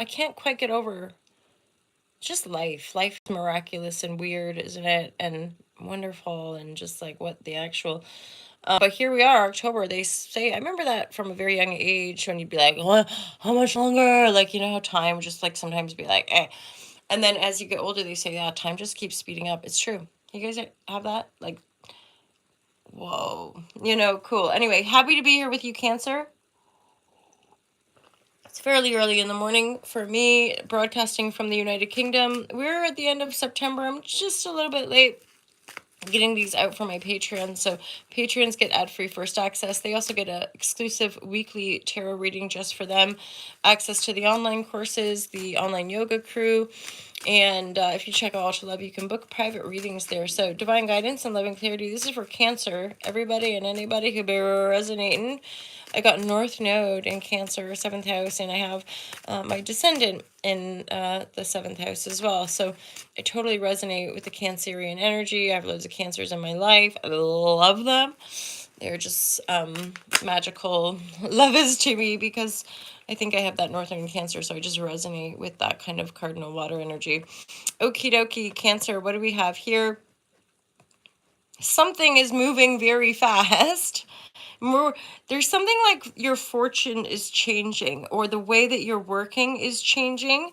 I can't quite get over just life. Life is miraculous and weird, isn't it? And wonderful, and just like what the actual. But here we are, October. They say, I remember that from a very young age when you'd be like, what? How much longer? Like, you know, how time would just like sometimes be like, eh. And then as you get older, they say, yeah, time just keeps speeding up. It's true. You guys have that? Like, whoa. You know, cool. Anyway, happy to be here with you, Cancer. It's fairly early in the morning for me, broadcasting from the United Kingdom. We're at the end of September. I'm just a little bit late getting these out for my Patreon. So patrons get ad-free first access. They also get a exclusive weekly tarot reading just for them, access to the online courses, the online yoga crew, and if you check out All to Love, you can book private readings there. So divine guidance and loving clarity. This is for Cancer. Everybody and anybody who be resonating. I got North Node in Cancer, 7th house, and I have my descendant in the 7th house as well. So I totally resonate with the Cancerian energy. I have loads of Cancers in my life. I love them. They're just magical lovers to me because I think I have that Northern Cancer, so I just resonate with that kind of cardinal water energy. Okie dokie, Cancer, what do we have here? Something is moving very fast. There's something like your fortune is changing, or the way that you're working is changing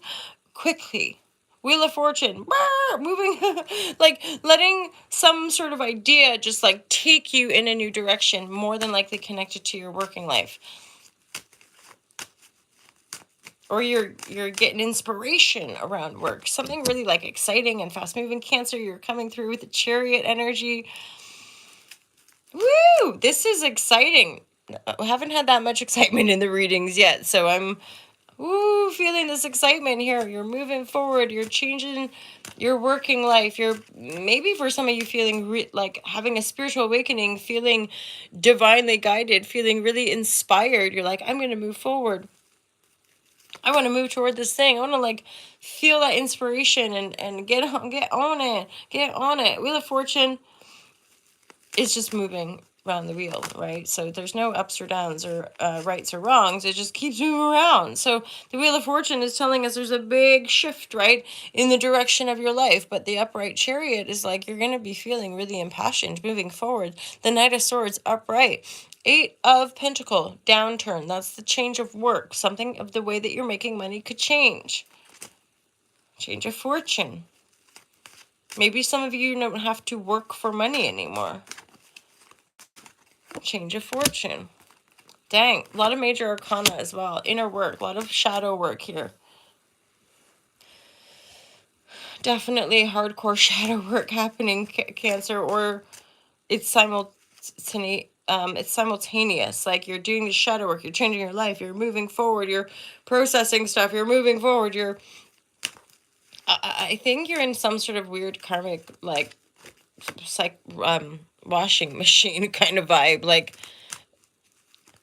quickly. Wheel of Fortune, moving, like letting some sort of idea just like take you in a new direction, more than likely connected to your working life. Or you're getting inspiration around work, something really like exciting and fast moving. Cancer, you're coming through with the Chariot energy. Woo! This is exciting. I haven't had that much excitement in the readings yet, so I'm feeling this excitement here. You're moving forward. You're changing your working life. You're maybe for some of you feeling like having a spiritual awakening, feeling divinely guided, feeling really inspired. You're like, I'm going to move forward. I want to move toward this thing. I want to like feel that inspiration and get on it. Get on it. Wheel of Fortune is just moving around the wheel, right? So there's no ups or downs or rights or wrongs. It just keeps moving around. So the Wheel of Fortune is telling us there's a big shift, right, in the direction of your life. But the upright Chariot is like you're going to be feeling really impassioned moving forward. The Knight of Swords, upright. 8 of Pentacle, downturn. That's the change of work. Something of the way that you're making money could change. Change of fortune. Maybe some of you don't have to work for money anymore. Change of fortune. Dang, a lot of major arcana as well. Inner work, a lot of shadow work here. Definitely hardcore shadow work happening, Cancer, or it's simultaneous. Like you're doing the shadow work, you're changing your life, you're moving forward, you're processing stuff, you're moving forward, I think you're in some sort of weird karmic, like, washing machine kind of vibe, like,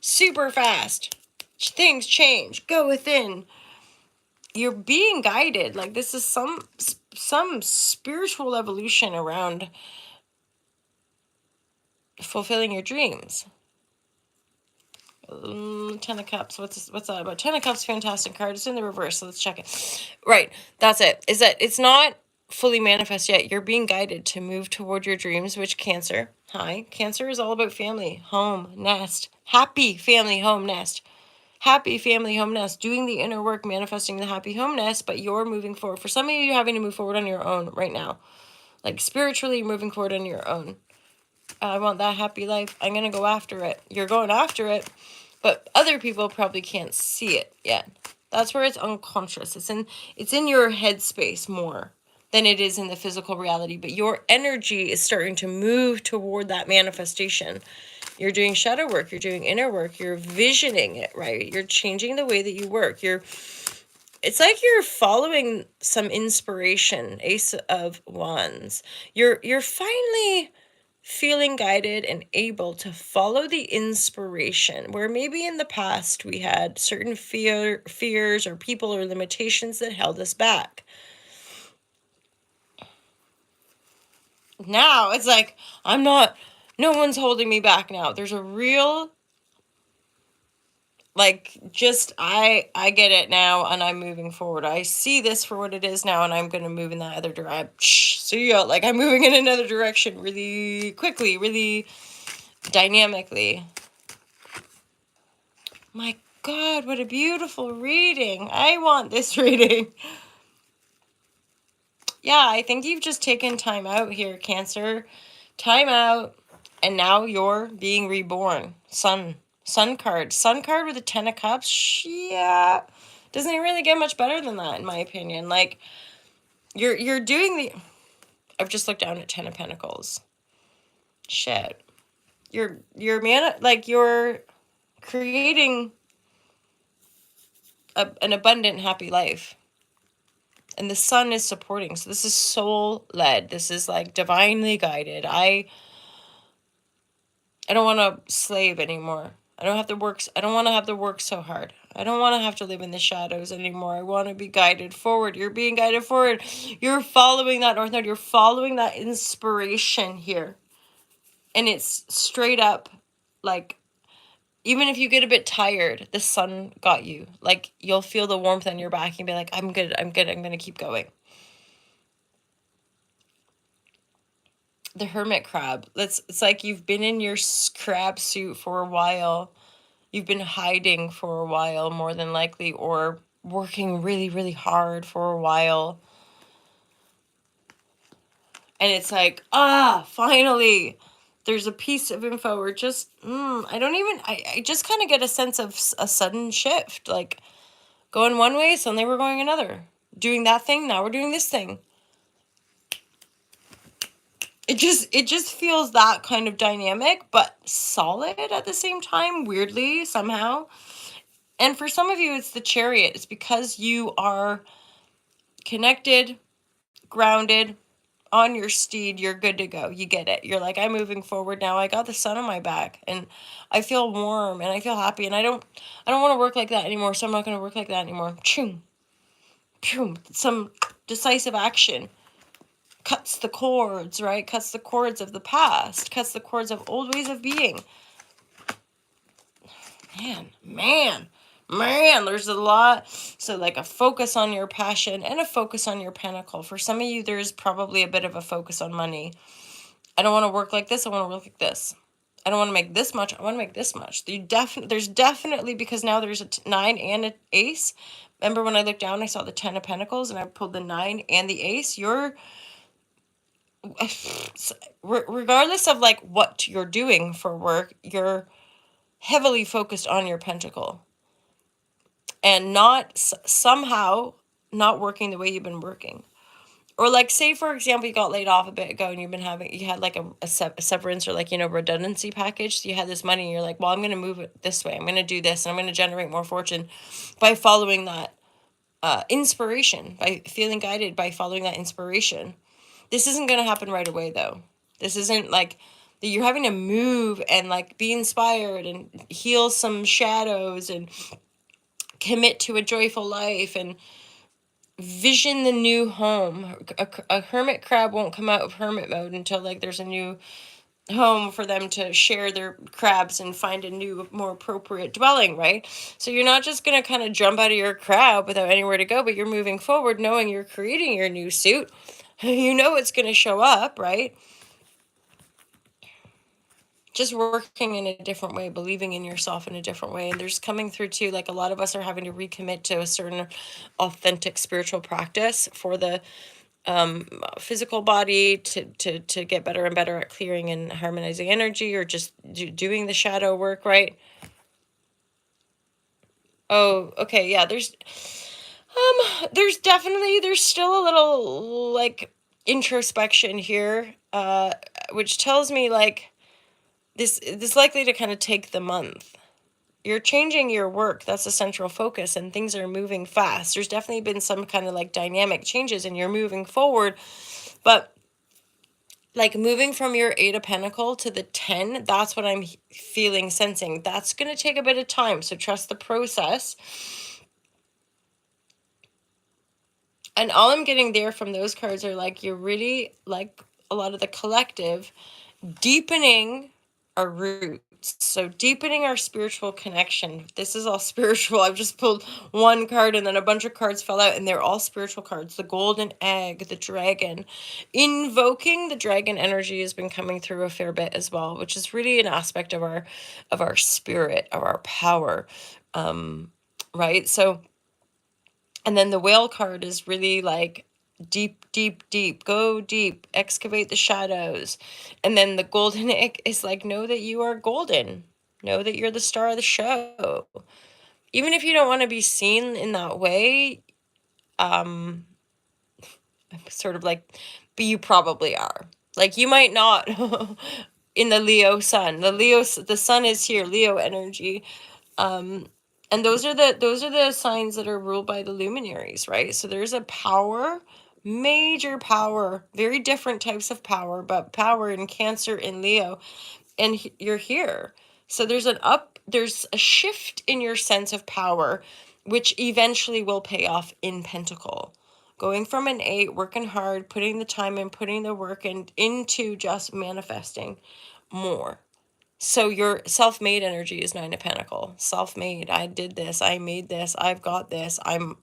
super fast. Things change. Go within. You're being guided. Like this is some spiritual evolution around fulfilling your dreams. 10 of Cups. What's that about? 10 of Cups, fantastic card. It's in the reverse, so let's check it. Right, that's it. Is that it's not fully manifest yet. You're being guided to move toward your dreams, which Cancer. Hi. Cancer is all about family, home, nest. Happy family, home, nest. Happy family, home, nest. Doing the inner work, manifesting the happy home nest, but you're moving forward. For some of you, you're having to move forward on your own right now. Like spiritually, you're moving forward on your own. I want that happy life. I'm going to go after it. You're going after it, but other people probably can't see it yet. That's where it's unconscious. It's in your headspace more than it is in the physical reality, but your energy is starting to move toward that manifestation. You're doing shadow work, you're doing inner work, you're visioning it, right? You're changing the way that you work. It's like you're following some inspiration. Ace of Wands. You're finally feeling guided and able to follow the inspiration, where maybe in the past we had certain fears or people or limitations that held us back. Now it's like no one's holding me back now. There's a real Like, just, I get it now, and I'm moving forward. I see this for what it is now, and I'm going to move in that other direction. So, yeah, like, I'm moving in another direction really quickly, really dynamically. My God, what a beautiful reading. I want this reading. Yeah, I think you've just taken time out here, Cancer. Time out, and now you're being reborn. Sun card. Sun card with a 10 of cups. Yeah. Doesn't really get much better than that, in my opinion. Like, you're doing the... I've just looked down at 10 of Pentacles. Shit. You're creating an abundant, happy life. And the sun is supporting. So this is soul led. This is like divinely guided. I don't want to slave anymore. I don't want to have to work so hard. I don't want to have to live in the shadows anymore. I want to be guided forward. You're being guided forward. You're following that North Node. You're following that inspiration here. And it's straight up, like, even if you get a bit tired, the sun got you. Like, you'll feel the warmth on your back and be like, I'm good, I'm going to keep going. The hermit crab. It's like you've been in your crab suit for a while. You've been hiding for a while, more than likely, or working really, really hard for a while. And it's like, finally, there's a piece of info or just, I just kind of get a sense of a sudden shift. Like, going one way, suddenly we're going another. Doing that thing, now we're doing this thing. It just feels that kind of dynamic, but solid at the same time, weirdly, somehow. And for some of you, it's the Chariot. It's because you are connected, grounded, on your steed. You're good to go. You get it. You're like, I'm moving forward now. I got the sun on my back, and I feel warm, and I feel happy, and I don't want to work like that anymore, so I'm not going to work like that anymore. Choom. Choom. Some decisive action. Cuts the cords, right? Cuts the cords of the past. Cuts the cords of old ways of being. Man, there's a lot. So, like, a focus on your passion and a focus on your pentacle. For some of you, there's probably a bit of a focus on money. I don't want to work like this. I want to work like this. I don't want to make this much. I want to make this much. There's definitely, because now there's a 9 and an ace. Remember when I looked down, I saw the 10 of Pentacles and I pulled the 9 and the ace. You're... regardless of like what you're doing for work, you're heavily focused on your pentacle and not somehow not working the way you've been working. Or like, say for example, you got laid off a bit ago and you had like a severance or like, redundancy package. So you had this money and you're like, well, I'm going to move it this way. I'm going to do this and I'm going to generate more fortune by following that inspiration, by feeling guided, by following that inspiration. This isn't going to happen right away, though. This isn't like you're having to move and like be inspired and heal some shadows and commit to a joyful life and vision the new home. A hermit crab won't come out of hermit mode until like there's a new home for them to share their crabs and find a new, more appropriate dwelling, right? So you're not just going to kind of jump out of your crab without anywhere to go, but you're moving forward knowing you're creating your new suit. You know it's going to show up, right? Just working in a different way, believing in yourself in a different way. And there's coming through too, like a lot of us are having to recommit to a certain authentic spiritual practice for the physical body to get better and better at clearing and harmonizing energy, or just doing the shadow work, right? Oh, okay, yeah, there's still a little like introspection here, which tells me like this is likely to kind of take the month. You're changing your work. That's a central focus, and things are moving fast. There's definitely been some kind of like dynamic changes and you're moving forward, but like moving from your 8 of Pentacle to the 10, that's what I'm feeling, sensing. That's going to take a bit of time, so trust the process. And all I'm getting there from those cards are like, you're really like a lot of the collective deepening our roots. So deepening our spiritual connection. This is all spiritual. I've just pulled one card and then a bunch of cards fell out and they're all spiritual cards. The golden egg, the dragon. Invoking the dragon energy has been coming through a fair bit as well, which is really an aspect of our spirit, of our power. Right? So, and then the whale card is really like deep, deep, deep, go deep, excavate the shadows. And then the golden egg is like, know that you are golden, know that you're the star of the show. Even if you don't want to be seen in that way, I'm sort of like, but you probably are. Like, you might not in the Leo sun. The sun is here, Leo energy. And those are the signs that are ruled by the luminaries, right? So there's a power, major power, very different types of power, but power in Cancer in Leo, and you're here. So there's a shift in your sense of power, which eventually will pay off in Pentacle. Going from an 8, working hard, putting the time in, putting the work in, into just manifesting more. So your self-made energy is 9 of Pentacle. Self-made. I did this. I made this. I've got this. I'm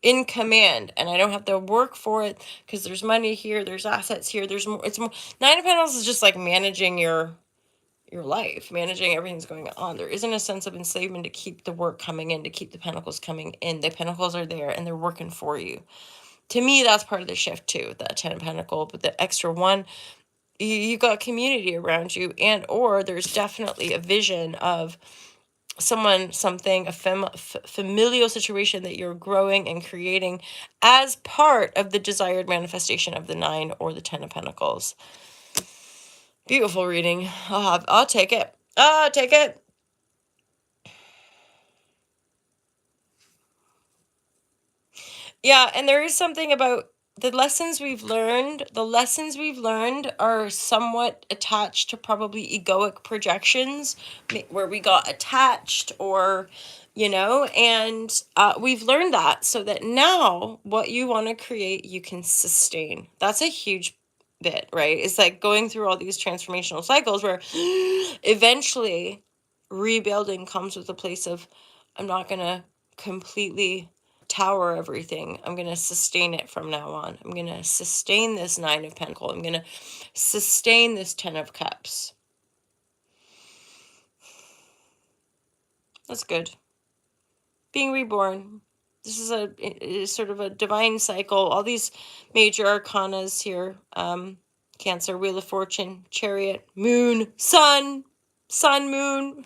in command and I don't have to work for it because there's money here. There's assets here. There's more. It's more. 9 of Pentacles is just like managing your life, managing everything's going on. There isn't a sense of enslavement to keep the work coming in, to keep the Pentacles coming in. The Pentacles are there and they're working for you. To me, that's part of the shift too, the 10 of Pentacles, but the extra 1, you got community around you, and or there's definitely a vision of someone, something, a familial situation that you're growing and creating as part of the desired manifestation of the 9 or the 10 of Pentacles. Beautiful reading. I'll take it. I'll take it. Yeah, and there is something about the lessons we've learned. The lessons we've learned are somewhat attached to probably egoic projections where we got attached or, and we've learned that so that now what you want to create, you can sustain. That's a huge bit, right? It's like going through all these transformational cycles where eventually rebuilding comes with a place of, I'm not going to completely tower everything. I'm going to sustain it from now on. I'm going to sustain this 9 of Pentacles. I'm going to sustain this 10 of Cups. That's good. Being reborn. This is sort of a divine cycle. All these major arcanas here. Cancer, Wheel of Fortune, Chariot, Moon, Sun, Moon,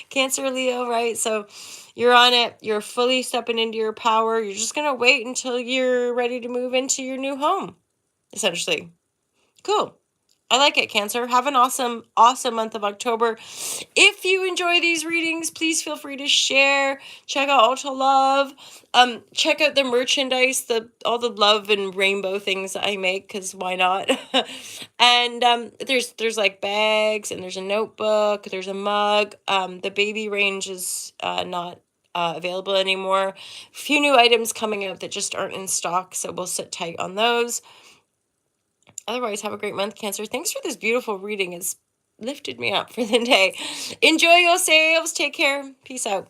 Cancer, Leo, right? So you're on it. You're fully stepping into your power. You're just going to wait until you're ready to move into your new home, essentially. Cool. I like it, Cancer. Have an awesome, awesome month of October. If you enjoy these readings, please feel free to share. Check out Ultra Love. Check out the merchandise, all the love and rainbow things that I make, because why not? And there's like bags, and there's a notebook, there's a mug. The baby range is not available anymore. A few new items coming out that just aren't in stock, so we'll sit tight on those. Otherwise, have a great month, Cancer. Thanks for this beautiful reading. It's lifted me up for the day. Enjoy yourselves. Take care. Peace out.